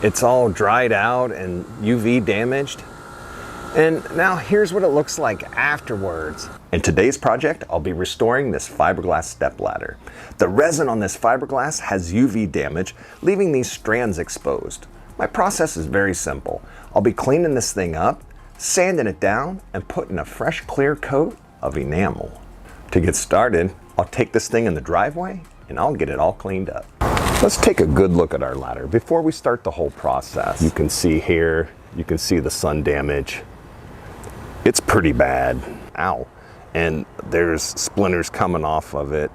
it's all dried out and UV damaged. And now here's what it looks like afterwards. In today's project, I'll be restoring this fiberglass step ladder. The resin on this fiberglass has UV damage, leaving these strands exposed. My process is very simple. I'll be cleaning this thing up, sanding it down, and putting a fresh clear coat of enamel. To get started, I'll take this thing in the driveway and I'll get it all cleaned up. Let's take a good look at our ladder before we start the whole process. You can see here, you can see the sun damage. It's pretty bad. Ow. And there's splinters coming off of it.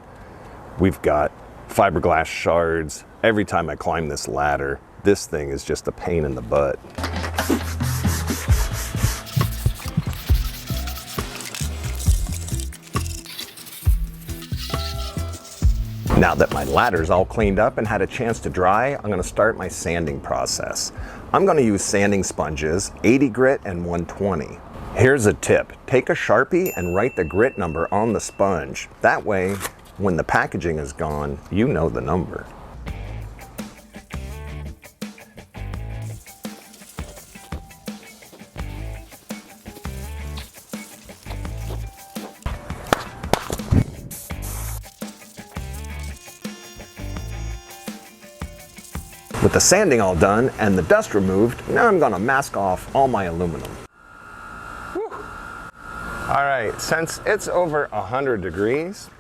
We've got fiberglass shards. Every time I climb this ladder, this thing is just a pain in the butt. Now that my ladder's all cleaned up and had a chance to dry, I'm gonna start my sanding process. I'm gonna use sanding sponges, 80 grit and 120. Here's a tip. Take a Sharpie and write the grit number on the sponge. That way, when the packaging is gone, you know the number. With the sanding all done and the dust removed, now I'm gonna mask off all my aluminum. All right, since it's over 100 degrees,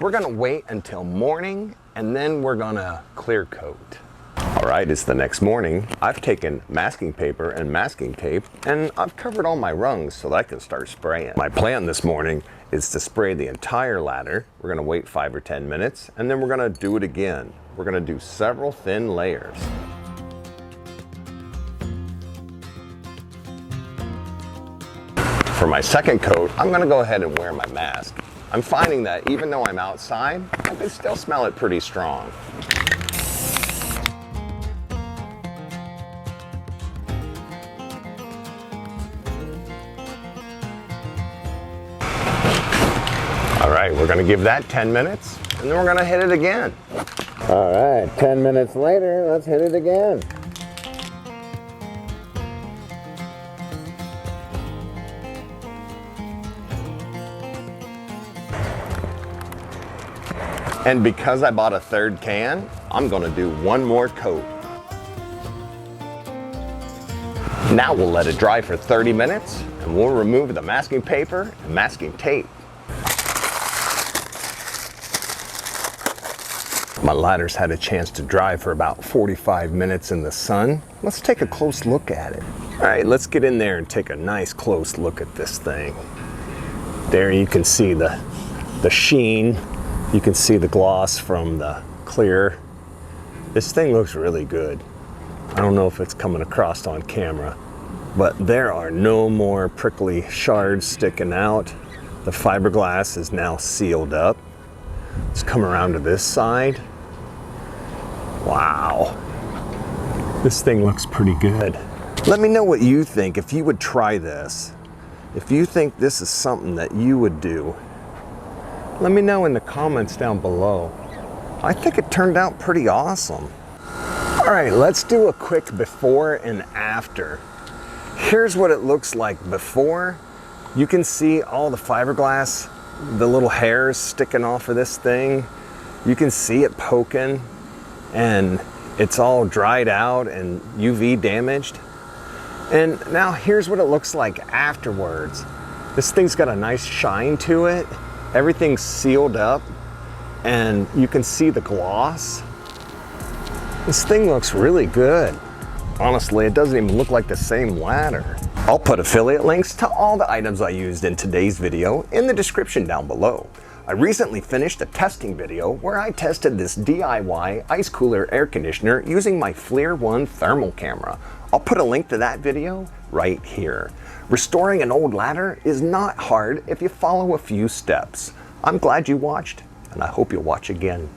we're gonna wait until morning and then we're gonna clear coat. All right, it's the next morning. I've taken masking paper and masking tape and I've covered all my rungs so that I can start spraying. My plan this morning is to spray the entire ladder. We're gonna wait 5 or 10 minutes and then we're gonna do it again. We're gonna do several thin layers. For my second coat, I'm gonna go ahead and wear my mask. I'm finding that even though I'm outside, I can still smell it pretty strong. All right, we're gonna give that 10 minutes and then we're gonna hit it again. All right, 10 minutes later, let's hit it again. And because I bought a third can, I'm gonna do one more coat. Now we'll let it dry for 30 minutes and we'll remove the masking paper and masking tape. My ladder's had a chance to dry for about 45 minutes in the sun. Let's take a close look at it. All right, let's get in there and take a nice close look at this thing. There you can see the sheen. You can see the gloss from the clear. This thing looks really good. I don't know if it's coming across on camera, but there are no more prickly shards sticking out. The fiberglass is now sealed up. Let's come around to this side. Wow. This thing looks pretty good. Let me know what you think if you would try this. If you think this is something that you would do, let me know in the comments down below. I think it turned out pretty awesome. All right, let's do a quick before and after. Here's what it looks like before. You can see all the fiberglass, the little hairs sticking off of this thing. You can see it poking and it's all dried out and UV damaged. And now here's what it looks like afterwards. This thing's got a nice shine to it. Everything's sealed up and you can see the gloss. This thing looks really good. Honestly, it doesn't even look like the same ladder. I'll put affiliate links to all the items I used in today's video in the description down below. I recently finished a testing video where I tested this DIY ice cooler air conditioner using my FLIR One thermal camera. I'll put a link to that video right here. Restoring an old ladder is not hard if you follow a few steps. I'm glad you watched, and I hope you'll watch again.